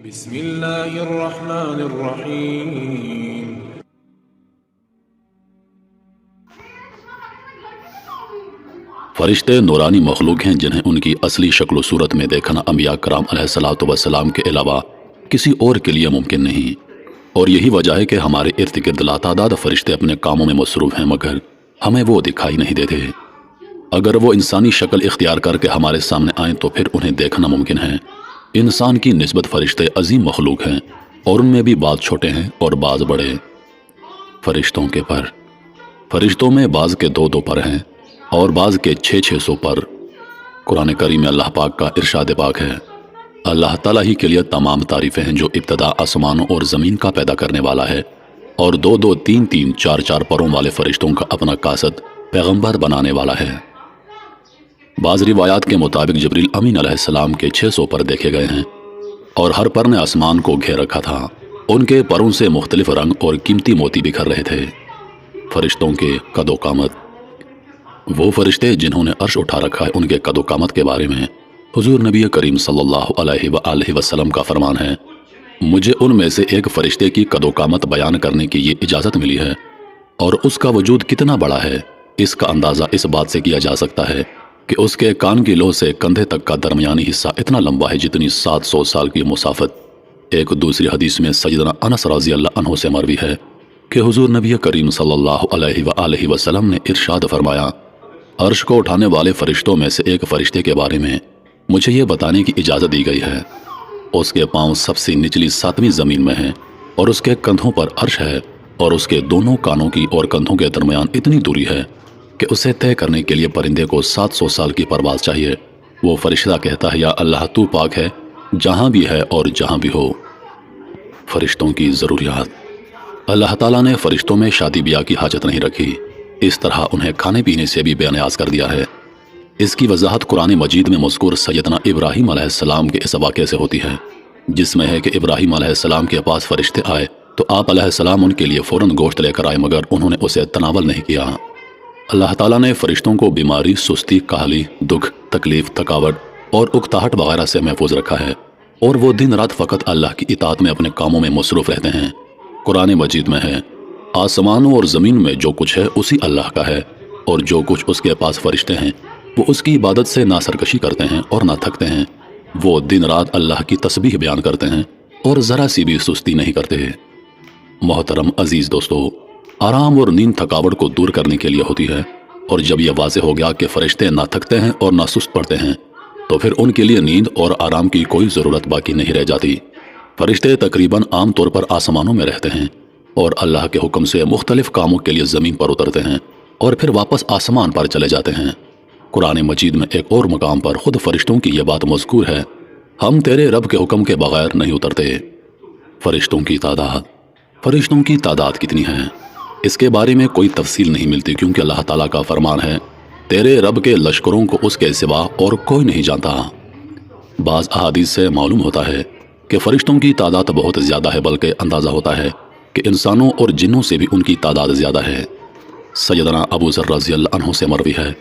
بسم اللہ الرحمن الرحیم۔ فرشتے نورانی مخلوق ہیں جنہیں ان کی اصلی شکل و صورت میں دیکھنا انبیاء کرام علیہ الصلوۃ والسلام کے علاوہ کسی اور کے لیے ممکن نہیں، اور یہی وجہ ہے کہ ہمارے ارد گرد لاتعداد فرشتے اپنے کاموں میں مصروف ہیں مگر ہمیں وہ دکھائی نہیں دیتے۔ اگر وہ انسانی شکل اختیار کر کے ہمارے سامنے آئیں تو پھر انہیں دیکھنا ممکن ہے۔ انسان کی نسبت فرشتے عظیم مخلوق ہیں اور ان میں بھی بعض چھوٹے ہیں اور بعض بڑے۔ فرشتوں کے پر، فرشتوں میں بعض کے 2 پر ہیں اور بعض کے 600 پر۔ قرآن کریم میں اللہ پاک کا ارشاد پاک ہے، اللہ تعالیٰ ہی کے لیے تمام تعریفیں ہیں جو ابتدا آسمانوں اور زمین کا پیدا کرنے والا ہے اور 2 3 4 پروں والے فرشتوں کا اپنا قاصد پیغمبر بنانے والا ہے۔ بعض روایات کے مطابق جبریل امین علیہ السلام کے 600 پر دیکھے گئے ہیں اور ہر پر نے آسمان کو گھیر رکھا تھا۔ ان کے پروں سے مختلف رنگ اور قیمتی موتی بکھر رہے تھے۔ فرشتوں کے قد و قامت، وہ فرشتے جنہوں نے عرش اٹھا رکھا ہے ان کے قد و قامت کے بارے میں حضور نبی کریم صلی اللہ علیہ وآلہ وسلم کا فرمان ہے، مجھے ان میں سے ایک فرشتے کی قد و قامت بیان کرنے کی یہ اجازت ملی ہے، اور اس کا وجود کتنا بڑا ہے اس کا اندازہ اس بات سے کیا جا سکتا ہے کہ اس کے کان کی لو سے کندھے تک کا درمیانی حصہ اتنا لمبا ہے جتنی 700 سال کی مسافت۔ ایک دوسری حدیث میں سیدنا انس رضی اللہ عنہ سے مروی ہے کہ حضور نبی کریم صلی اللہ علیہ وآلہ وسلم نے ارشاد فرمایا، عرش کو اٹھانے والے فرشتوں میں سے ایک فرشتے کے بارے میں مجھے یہ بتانے کی اجازت دی گئی ہے، اس کے پاؤں سب سے نچلی 7ویں زمین میں ہیں اور اس کے کندھوں پر عرش ہے اور اس کے دونوں کانوں کی اور کندھوں کے درمیان اتنی دوری ہے کہ اسے طے کرنے کے لیے پرندے کو 700 سال کی پرواز چاہیے۔ وہ فرشتہ کہتا ہے، یا اللہ تو پاک ہے جہاں بھی ہے اور جہاں بھی ہو۔ فرشتوں کی ضروریات، اللہ تعالیٰ نے فرشتوں میں شادی بیاہ کی حاجت نہیں رکھی، اس طرح انہیں کھانے پینے سے بھی بے نیاز کر دیا ہے۔ اس کی وضاحت قرآن مجید میں مذکور سیدنا ابراہیم علیہ السلام کے اس واقعے سے ہوتی ہے، جس میں ہے کہ ابراہیم علیہ السلام کے پاس فرشتے آئے تو آپ علیہ السلام ان کے لیے فوراً گوشت لے کر آئے مگر انہوں نے اسے تناول نہیں کیا۔ اللہ تعالیٰ نے فرشتوں کو بیماری، سستی، کاہلی، دکھ، تکلیف، تھکاوٹ اور اکتاہٹ وغیرہ سے محفوظ رکھا ہے، اور وہ دن رات فقط اللہ کی اطاعت میں اپنے کاموں میں مصروف رہتے ہیں۔ قرآن مجید میں ہے، آسمانوں اور زمین میں جو کچھ ہے اسی اللہ کا ہے، اور جو کچھ اس کے پاس فرشتے ہیں وہ اس کی عبادت سے نہ سرکشی کرتے ہیں اور نہ تھکتے ہیں۔ وہ دن رات اللہ کی تسبیح بیان کرتے ہیں اور ذرا سی بھی سستی نہیں کرتے۔ محترم عزیز دوستو، آرام اور نیند تھکاوٹ کو دور کرنے کے لیے ہوتی ہے، اور جب یہ واضح ہو گیا کہ فرشتے نہ تھکتے ہیں اور نہ سست پڑتے ہیں تو پھر ان کے لیے نیند اور آرام کی کوئی ضرورت باقی نہیں رہ جاتی۔ فرشتے تقریباً عام طور پر آسمانوں میں رہتے ہیں اور اللہ کے حکم سے مختلف کاموں کے لیے زمین پر اترتے ہیں اور پھر واپس آسمان پر چلے جاتے ہیں۔ قرآن مجید میں ایک اور مقام پر خود فرشتوں کی یہ بات مذکور ہے، ہم تیرے رب کے حکم کے بغیر نہیں اترتے۔ فرشتوں کی تعداد، فرشتوں کی تعداد کتنی ہے اس کے بارے میں کوئی تفصیل نہیں ملتی، کیونکہ اللہ تعالیٰ کا فرمان ہے، تیرے رب کے لشکروں کو اس کے سوا اور کوئی نہیں جانتا۔ بعض احادیث سے معلوم ہوتا ہے کہ فرشتوں کی تعداد بہت زیادہ ہے، بلکہ اندازہ ہوتا ہے کہ انسانوں اور جنوں سے بھی ان کی تعداد زیادہ ہے۔ سیدنا ابو ذر رضی اللہ عنہ سے مروی ہے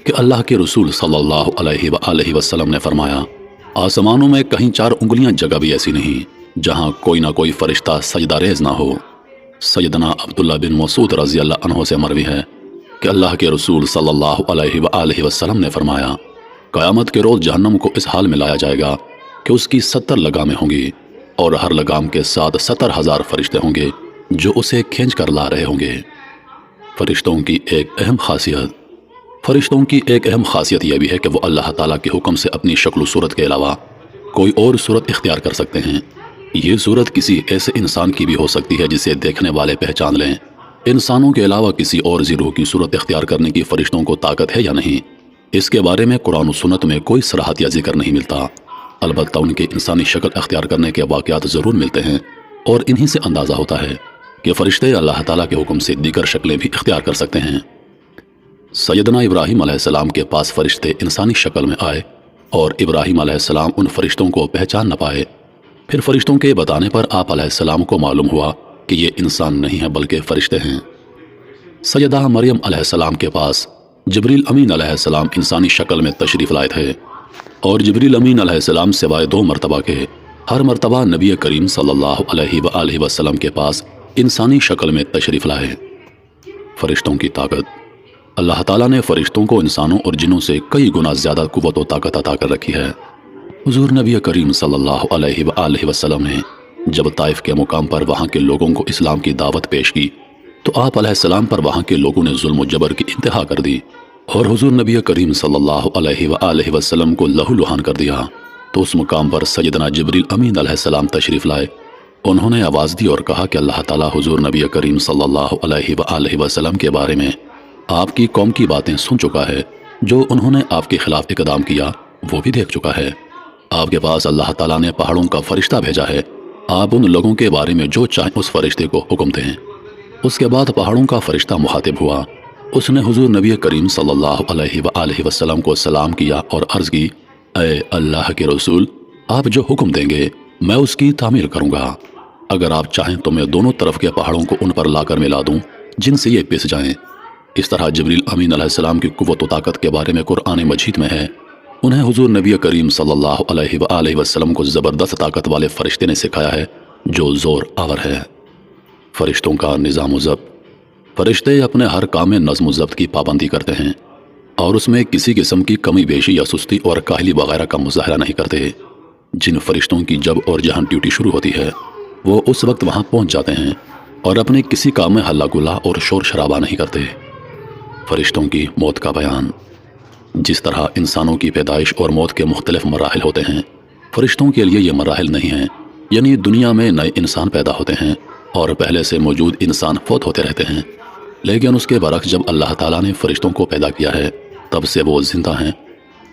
کہ اللہ کے رسول صلی اللہ علیہ وآلہ وسلم نے فرمایا، آسمانوں میں کہیں 4 انگلیاں جگہ بھی ایسی نہیں جہاں کوئی نہ کوئی فرشتہ سجدہ ریز نہ ہو۔ سیدنا عبداللہ بن مسعود رضی اللہ عنہ سے مروی ہے کہ اللہ کے رسول صلی اللہ علیہ وآلہ وسلم نے فرمایا، قیامت کے روز جہنم کو اس حال میں لایا جائے گا کہ اس کی 70 لگامیں ہوں گی، اور ہر لگام کے ساتھ 70,000 فرشتے ہوں گے جو اسے کھینچ کر لا رہے ہوں گے۔ فرشتوں کی ایک اہم خاصیت، فرشتوں کی ایک اہم خاصیت یہ بھی ہے کہ وہ اللہ تعالیٰ کے حکم سے اپنی شکل و صورت کے علاوہ کوئی اور صورت اختیار کر سکتے ہیں۔ یہ صورت کسی ایسے انسان کی بھی ہو سکتی ہے جسے دیکھنے والے پہچان لیں۔ انسانوں کے علاوہ کسی اور روح کی صورت اختیار کرنے کی فرشتوں کو طاقت ہے یا نہیں، اس کے بارے میں قرآن و سنت میں کوئی صراحت یا ذکر نہیں ملتا، البتہ ان کے انسانی شکل اختیار کرنے کے واقعات ضرور ملتے ہیں، اور انہی سے اندازہ ہوتا ہے کہ فرشتے اللہ تعالیٰ کے حکم سے دیگر شکلیں بھی اختیار کر سکتے ہیں۔ سیدنا ابراہیم علیہ السلام کے پاس فرشتے انسانی شکل میں آئے اور ابراہیم علیہ السلام ان فرشتوں کو پہچان نہ پائے۔ پھر فرشتوں کے بتانے پر آپ علیہ السلام کو معلوم ہوا کہ یہ انسان نہیں ہے بلکہ فرشتے ہیں۔ سیدہ مریم علیہ السلام کے پاس جبریل امین علیہ السلام انسانی شکل میں تشریف لائے تھے، اور جبریل امین علیہ السلام سوائے 2 مرتبہ کے ہر مرتبہ نبی کریم صلی اللہ علیہ وآلہ وسلم کے پاس انسانی شکل میں تشریف لائے۔ فرشتوں کی طاقت۔ اللہ تعالیٰ نے فرشتوں کو انسانوں اور جنوں سے کئی گنا زیادہ قوت و طاقت عطا کر رکھی ہے۔ حضور نبی کریم صلی اللہ علیہ وآلہ وسلم نے جب طائف کے مقام پر وہاں کے لوگوں کو اسلام کی دعوت پیش کی تو آپ علیہ السلام پر وہاں کے لوگوں نے ظلم و جبر کی انتہا کر دی اور حضور نبی کریم صلی اللہ علیہ وآلہ وسلم کو لہو لہان کر دیا۔ تو اس مقام پر سیدنا جبریل امین علیہ السلام تشریف لائے۔ انہوں نے آواز دی اور کہا کہ اللہ تعالیٰ حضور نبی کریم صلی اللہ علیہ وآلہ وسلم کے بارے میں آپ کی قوم کی باتیں سن چکا ہے، جو انہوں نے آپ کے خلاف اقدام کیا وہ بھی دیکھ چکا ہے۔ آپ کے پاس اللہ تعالیٰ نے پہاڑوں کا فرشتہ بھیجا ہے، آپ ان لوگوں کے بارے میں جو چاہیں اس فرشتے کو حکم دیں۔ اس کے بعد پہاڑوں کا فرشتہ مخاطب ہوا، اس نے حضور نبی کریم صلی اللہ علیہ وآلہ وسلم کو سلام کیا اور عرض کی، اے اللہ کے رسول، آپ جو حکم دیں گے میں اس کی تعمیل کروں گا۔ اگر آپ چاہیں تو میں دونوں طرف کے پہاڑوں کو ان پر لا کر ملا دوں جن سے یہ پس جائیں۔ اس طرح جبریل امین علیہ السلام کی قوت و طاقت کے بارے میں قرآن مجید میں ہے۔ انہیں حضور نبی کریم صلی اللہ علیہ وآلہ وسلم کو زبردست طاقت والے فرشتے نے سکھایا ہے جو زور آور ہے۔ فرشتوں کا نظام و ضبط۔ فرشتے اپنے ہر کام میں نظم و ضبط کی پابندی کرتے ہیں اور اس میں کسی قسم کی کمی بیشی یا سستی اور کاہلی وغیرہ کا مظاہرہ نہیں کرتے۔ جن فرشتوں کی جب اور جہاں ڈیوٹی شروع ہوتی ہے وہ اس وقت وہاں پہنچ جاتے ہیں اور اپنے کسی کام میں ہلا گلا اور شور شرابہ نہیں کرتے۔ فرشتوں کی موت کا بیان۔ جس طرح انسانوں کی پیدائش اور موت کے مختلف مراحل ہوتے ہیں، فرشتوں کے لیے یہ مراحل نہیں ہیں، یعنی دنیا میں نئے انسان پیدا ہوتے ہیں اور پہلے سے موجود انسان فوت ہوتے رہتے ہیں، لیکن اس کے برعکس جب اللہ تعالیٰ نے فرشتوں کو پیدا کیا ہے تب سے وہ زندہ ہیں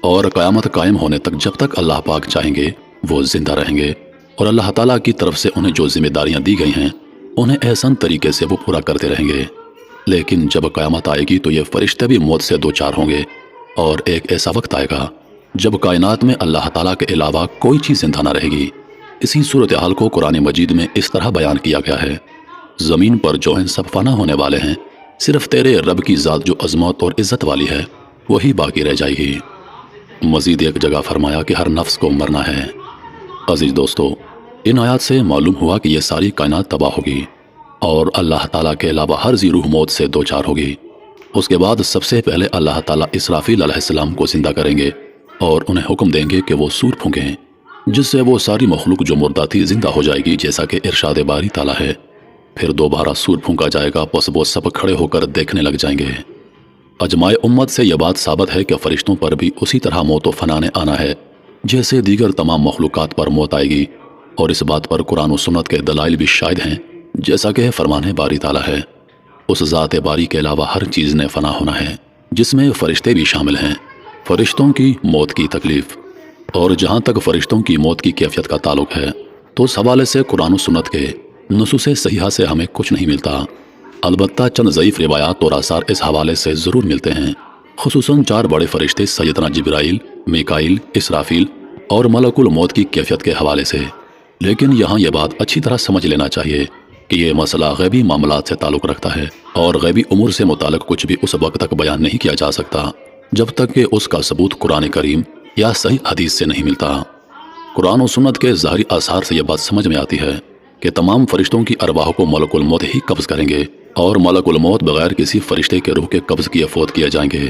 اور قیامت قائم ہونے تک جب تک اللہ پاک چاہیں گے وہ زندہ رہیں گے، اور اللہ تعالیٰ کی طرف سے انہیں جو ذمہ داریاں دی گئی ہیں انہیں احسن طریقے سے وہ پورا کرتے رہیں گے۔ لیکن جب قیامت آئے گی تو یہ فرشتے بھی موت سے دوچار ہوں گے اور ایک ایسا وقت آئے گا جب کائنات میں اللہ تعالیٰ کے علاوہ کوئی چیز زندہ نہ رہے گی۔ اسی صورتحال کو قرآن مجید میں اس طرح بیان کیا گیا ہے، زمین پر جو ہیں سب فنا ہونے والے ہیں، صرف تیرے رب کی ذات جو عظمت اور عزت والی ہے وہی باقی رہ جائے گی۔ مزید ایک جگہ فرمایا کہ ہر نفس کو مرنا ہے۔ عزیز دوستو، ان آیات سے معلوم ہوا کہ یہ ساری کائنات تباہ ہوگی اور اللہ تعالیٰ کے علاوہ ہر ذی روح موت سے دوچار ہوگی۔ اس کے بعد سب سے پہلے اللہ تعالیٰ اسرافیل علیہ السلام کو زندہ کریں گے اور انہیں حکم دیں گے کہ وہ سور پھونکیں، جس سے وہ ساری مخلوق جو مردہ تھی زندہ ہو جائے گی، جیسا کہ ارشاد باری تعالیٰ ہے۔ پھر دوبارہ سور پھونکا جائے گا، پس وہ سب کھڑے ہو کر دیکھنے لگ جائیں گے۔ اجماع امت سے یہ بات ثابت ہے کہ فرشتوں پر بھی اسی طرح موت و فنا نے آنا ہے جیسے دیگر تمام مخلوقات پر موت آئے گی، اور اس بات پر قرآن و سنت کے دلائل بھی شاہد ہیں، جیسا کہ فرمان باری تعالیٰ ہے۔ اس ذات باری کے علاوہ ہر چیز نے فنا ہونا ہے، جس میں فرشتے بھی شامل ہیں۔ فرشتوں کی موت کی تکلیف۔ اور جہاں تک فرشتوں کی موت کی کیفیت کا تعلق ہے تو اس حوالے سے قرآن و سنت کے نصوص صحیحہ سے ہمیں کچھ نہیں ملتا، البتہ چند ضعیف روایات اور آثار اس حوالے سے ضرور ملتے ہیں، خصوصاً 4 بڑے فرشتے سیدنا جبرائیل، میکائیل، اسرافیل اور ملک الموت کی کیفیت کے حوالے سے۔ لیکن یہاں یہ بات اچھی طرح سمجھ لینا چاہیے کہ یہ مسئلہ غیبی معاملات سے تعلق رکھتا ہے اور غیبی امور سے متعلق کچھ بھی اس وقت تک بیان نہیں کیا جا سکتا جب تک کہ اس کا ثبوت قرآن کریم یا صحیح حدیث سے نہیں ملتا۔ قرآن و سنت کے ظاہری آثار سے یہ بات سمجھ میں آتی ہے کہ تمام فرشتوں کی ارواح کو ملک الموت ہی قبض کریں گے اور ملک الموت بغیر کسی فرشتے کے روح کے قبض کیے فوت کیے جائیں گے۔